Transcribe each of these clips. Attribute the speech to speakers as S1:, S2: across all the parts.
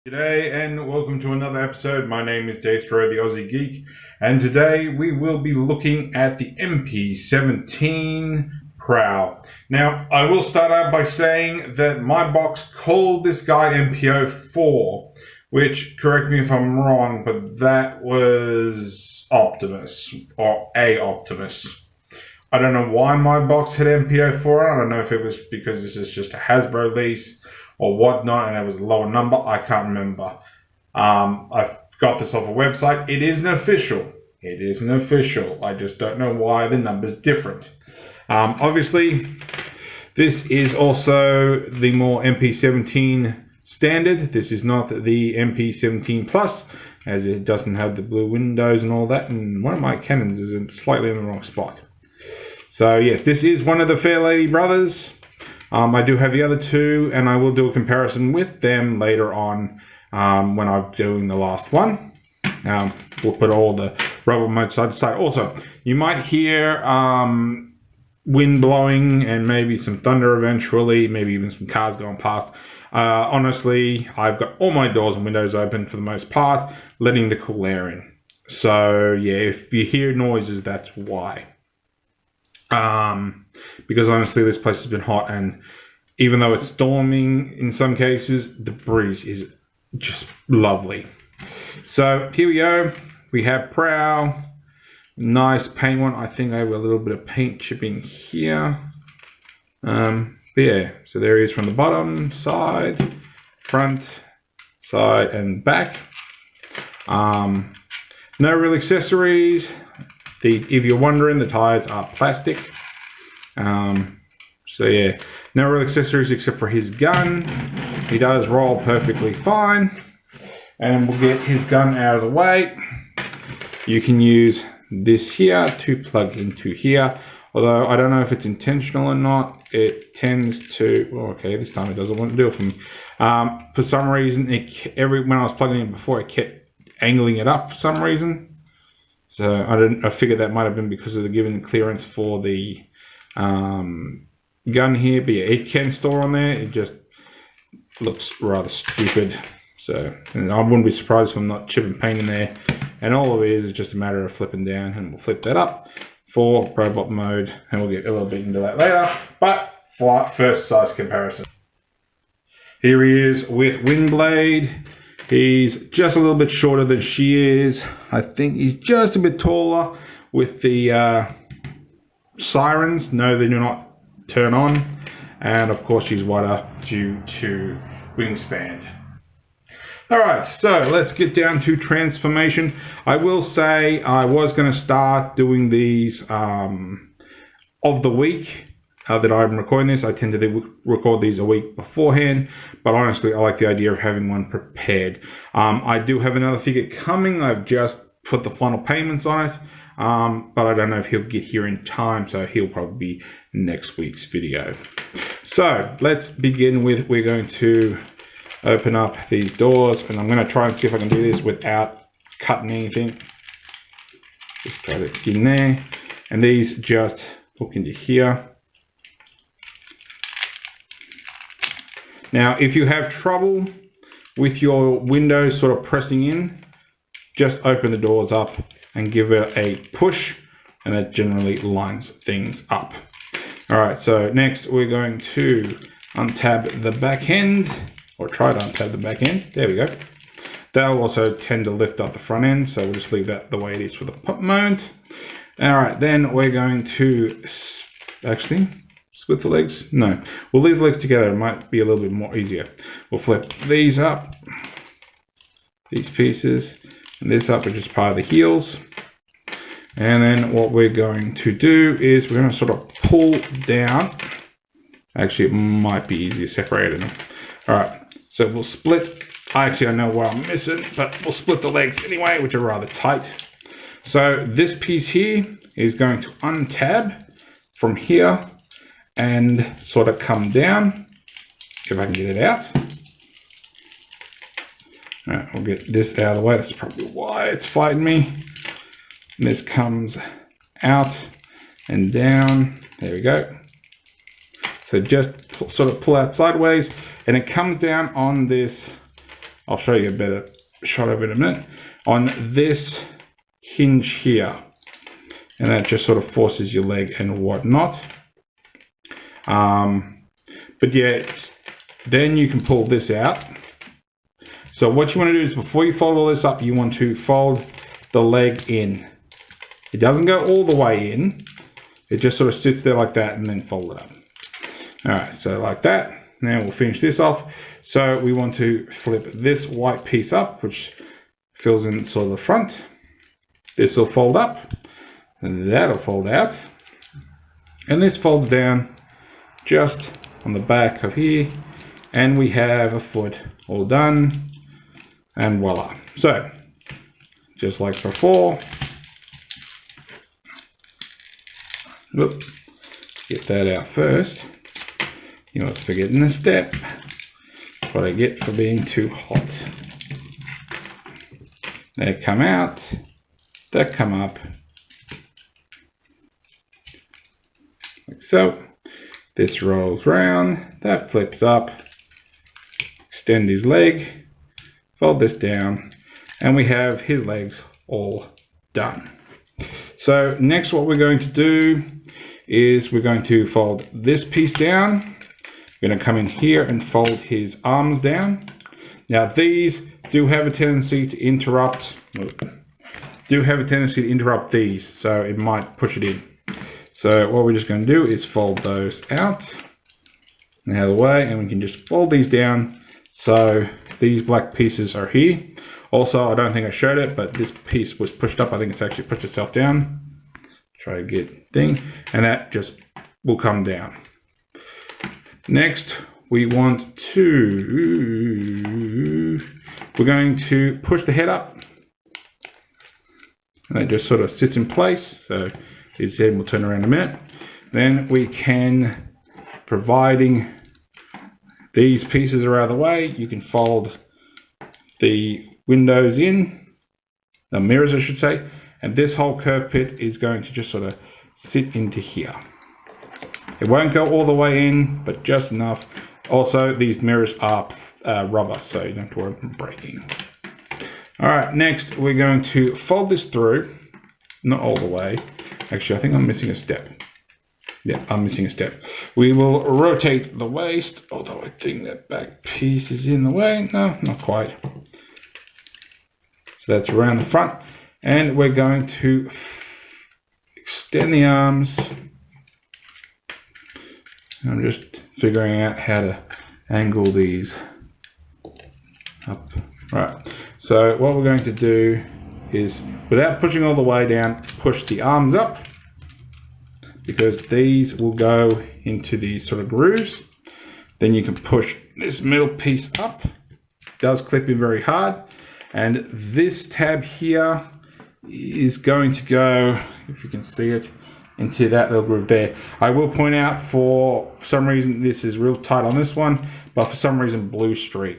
S1: G'day and welcome to another episode. My name is Daethstro, the Aussie Geek, and today we will be looking at the MP17 Prowl. Now, I will start out by saying that my box called this guy MP04, which, correct me if I'm wrong, but that was Optimus, or a Optimus. I don't know why my box had MP04. I don't know if it was because this is just a Hasbro lease or whatnot, and it was a lower number. I can't remember. I've got this off a website. It isn't official. It isn't official. I just don't know why the number's different. Obviously, this is also the more MP17 standard. This is not the MP17 Plus, as it doesn't have the blue windows and all that, and one of my cannons is slightly in the wrong spot. So yes, this is one of the Fairlady brothers. I do have the other two, and I will do a comparison with them later on when I'm doing the last one. We'll put all the rubber modes side to side. Also, you might hear wind blowing and maybe some thunder eventually, maybe even some cars going past. Honestly, I've got all my doors and windows open for the most part, letting the cool air in. So yeah, if you hear noises, that's why. Because honestly this place has been hot, and even though it's storming in some cases, the breeze is just lovely. So here we go. We have Prowl. Nice paint one. I think I have a little bit of paint chipping here. But yeah, so there he is from the bottom, side, front, side, and back. No real accessories. If you're wondering, the tires are plastic. So yeah, no real accessories except for his gun. He does roll perfectly fine. And we'll get his gun out of the way. You can use this here to plug into here. Although I don't know if it's intentional or not. It tends to, oh, okay, this time it doesn't want to do it for me. For some reason, when I was plugging it before, it kept angling it up for some reason. So I figured that might have been because of the given clearance for the gun here. But yeah, it can store on there. It just looks rather stupid. So and I wouldn't be surprised if I'm not chipping paint in there. And all it is just a matter of flipping down, and we'll flip that up for robot mode, and we'll get a little bit into that later. But for first size comparison, here he is with Windblade. He's just a little bit shorter than she is. I think he's just a bit taller with the sirens. No, they do not turn on. And of course she's wider due to wingspan. Alright, so let's get down to transformation. I will say I was going to start doing these of the week that I'm recording this. I tend to record these a week beforehand, but honestly I like the idea of having one prepared. I do have another figure coming. I've just put the final payments on it, but I don't know if he'll get here in time, so he'll probably be next week's video. So let's begin with, we're going to open up these doors, and I'm going to try and see if I can do this without cutting anything. Just try to get in there, and these just hook into here. Now, if you have trouble with your windows sort of pressing in, just open the doors up and give it a push, and that generally lines things up. All right, so next we're going to untab the back end, or try to untab the back end. There we go. That'll also tend to lift up the front end, so we'll just leave that the way it is for the pop mode. All right, then we're going to actually split the legs. No, we'll leave the legs together. It might be a little bit more easier. We'll flip these up, these pieces, and this up, which is part of the heels. And then what we're going to do is we're going to sort of pull down. Actually, it might be easier separated. All right, so we'll split. Actually, I know what I'm missing, but we'll split the legs anyway, which are rather tight. So this piece here is going to untab from here and sort of come down, if I can get it out. All right, we'll get this out of the way. That's probably why it's fighting me. And this comes out and down. There we go. So just sort of pull out sideways, and it comes down on this I'll show you a better shot of it in a minute, on this hinge here. And that just sort of forces your leg and whatnot. But yeah, then you can pull this out. So what you want to do is, before you fold all this up, you want to fold the leg in. It doesn't go all the way in. It just sort of sits there like that and then fold it up. All right, so like that. Now we'll finish this off. So we want to flip this white piece up, which fills in sort of the front. This will fold up, and that'll fold out. And this folds down just on the back of here. And we have a foot all done. And voila. So, just like before. Whoop. Get that out first. You know, I was forgetting a step. What I get for being too hot. They come out. They come up. Like so. This rolls round. That flips up. Extend his leg. Fold this down. And we have his legs all done. So next what we're going to do is we're going to fold this piece down. We're going to come in here and fold his arms down. Now these do have a tendency to interrupt. These, so it might push it in. So what we're just going to do is fold those out and out of the way, and we can just fold these down. So these black pieces are here. Also, I don't think I showed it, but this piece was pushed up. I think it's actually pushed itself down. Try to get thing, and that just will come down. Next, we're going to push the head up. And that just sort of sits in place. So his head will turn around in a minute. Then we can, providing these pieces are out of the way, you can fold the windows in, the mirrors I should say, and this whole curve pit is going to just sort of sit into here. It won't go all the way in, but just enough. Also, these mirrors are rubber, so you don't have to worry about breaking. All right, next we're going to fold this through, not all the way. Actually, I think I'm missing a step. Yeah, I'm missing a step. We will rotate the waist, although I think that back piece is in the way. No, not quite. So that's around the front. And we're going to extend the arms. I'm just figuring out how to angle these up. Right. So what we're going to do is, without pushing all the way down, push the arms up, because these will go into these sort of grooves. Then you can push this middle piece up. It does clip in very hard. And this tab here is going to go, if you can see it, into that little groove there. I will point out, for some reason this is real tight on this one, but for some reason Blue Streak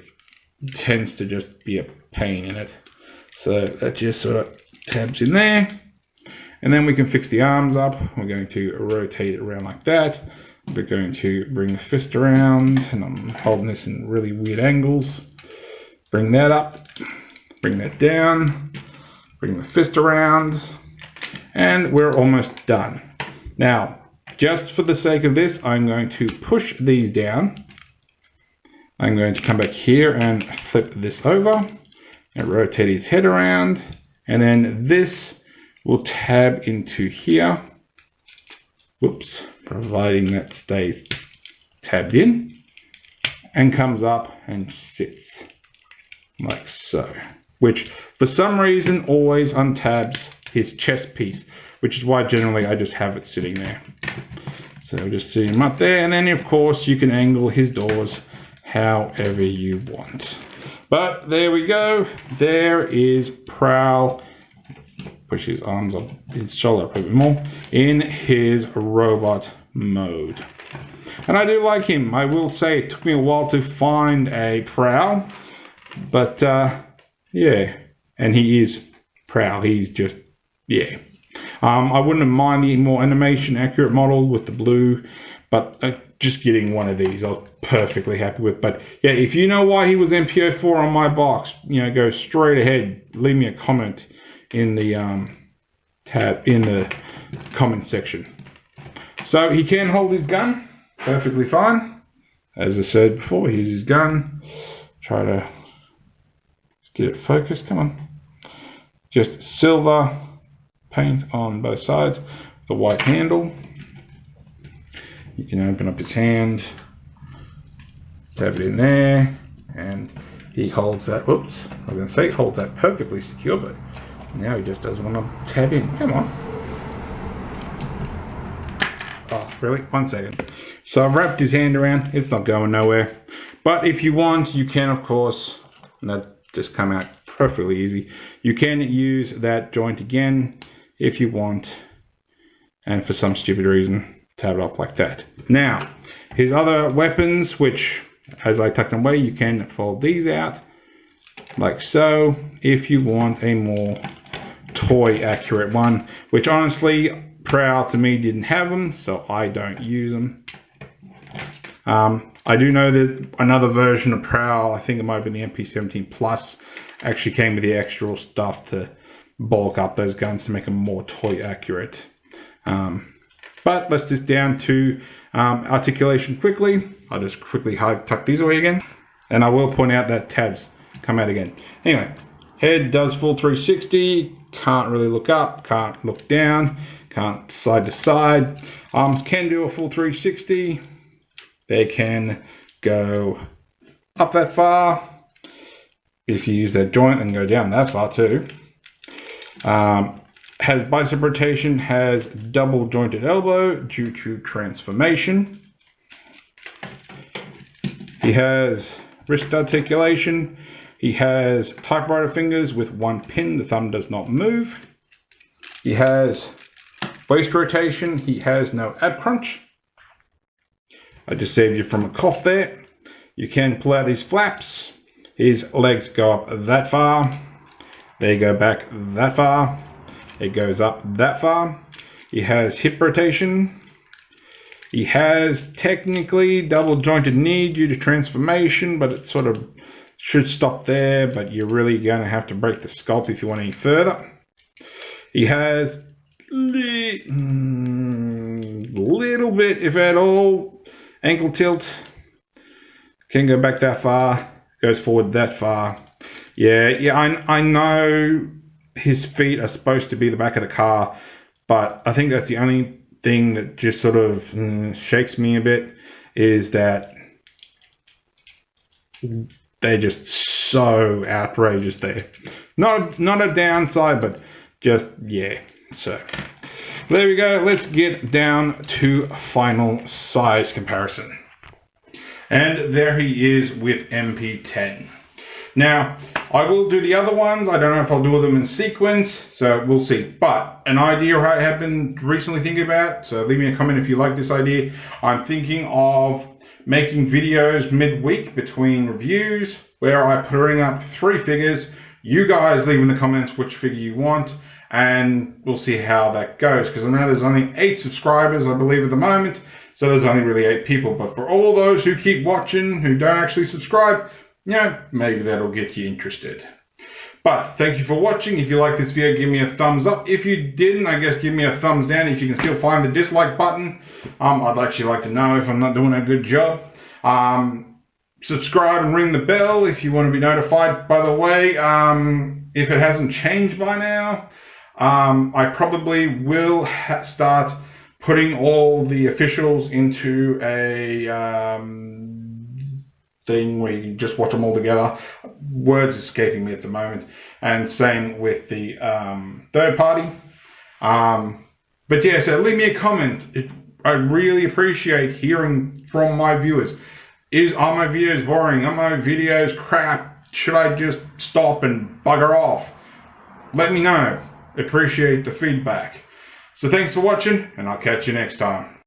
S1: tends to just be a pain in it. So that just sort of tabs in there. And then we can fix the arms up. We're going to rotate it around like that. We're going to bring the fist around, and I'm holding this in really weird angles. Bring that up, bring that down, bring the fist around, and we're almost done. Now, just for the sake of this, I'm going to push these down. I'm going to come back here and flip this over and rotate his head around, and then this will tab into here. Whoops, providing that stays tabbed in, and comes up and sits like so, which for some reason always untabs his chest piece, which is why generally I just have it sitting there. So just see him up there, and then of course you can angle his doors however you want. But there we go. There is Prowl. Push his arms up his shoulder up a bit more in his robot mode. And I do like him. I will say it took me a while to find a Prowl, but yeah, and he is Prowl. He's just, yeah. I wouldn't mind the more animation accurate model with the blue, but just getting one of these I was perfectly happy with. But yeah, if you know why he was MPO4 on my box, you know, go straight ahead, leave me a comment in the comment section. So he can hold his gun perfectly fine. As I said before, here's his gun. Try to get it focused, come on. Just silver paint on both sides, the white handle. You can open up his hand, tap it in there, and he holds that, whoops, I was going to say holds that perfectly secure, but now he just doesn't want to tab in. Come on. Oh, really? 1 second. So I've wrapped his hand around, it's not going nowhere. But if you want, you can, of course, and that just come out perfectly easy. You can use that joint again if you want, and for some stupid reason, tab it up like that. Now, his other weapons, which, as I tuck them away, you can fold these out, like so, if you want a more toy accurate one, which honestly, Prowl to me didn't have them, so I don't use them. I do know that another version of Prowl, I think it might have been the MP17 Plus, actually came with the extra stuff to bulk up those guns to make them more toy accurate. But let's just down to articulation quickly. I'll just quickly tuck these away again. And I will point out that tabs come out again. Anyway, head does full 360. Can't really look up, can't look down, can't side to side. Arms can do a full 360. They can go up that far if you use that joint, and go down that far too. Has bicep rotation, has double jointed elbow due to transformation. He has wrist articulation. He has typewriter fingers with one pin, the thumb does not move. He has waist rotation, he has no ab crunch. I just saved you from a cough there. You can pull out these flaps. His legs go up that far. They go back that far. It goes up that far. He has hip rotation. He has technically double jointed knee due to transformation, but it sort of should stop there, but you're really going to have to break the sculpt if you want any further. He has little bit, if at all, ankle tilt. Can go back that far, goes forward that far. Yeah, I know his feet are supposed to be the back of the car, but I think that's the only thing that just sort of shakes me a bit, is that they're just so outrageous there. Not a downside, but just, yeah. So there we go. Let's get down to final size comparison. And there he is with MP10. Now, I will do the other ones. I don't know if I'll do them in sequence, so we'll see. But an idea I have been recently thinking about, so leave me a comment if you like this idea. I'm thinking of making videos midweek between reviews where I bring up 3 figures. You guys leave in the comments which figure you want, and we'll see how that goes, because I know there's only 8 subscribers, I believe, at the moment, so there's only really 8 people. But for all those who keep watching, who don't actually subscribe, you know, maybe that'll get you interested. But thank you for watching. If you like this video, give me a thumbs up. If you didn't, I guess give me a thumbs down. If you can still find the dislike button, I'd actually like to know if I'm not doing a good job. Subscribe and ring the bell if you want to be notified. By the way, if it hasn't changed by now, I probably will start putting all the officials into a thing where you can just watch them all together. Words escaping me at the moment. And same with the third party. But yeah, so leave me a comment. I really appreciate hearing from my viewers. Are my videos boring? Are my videos crap? Should I just stop and bugger off? Let me know. Appreciate the feedback. So thanks for watching, and I'll catch you next time.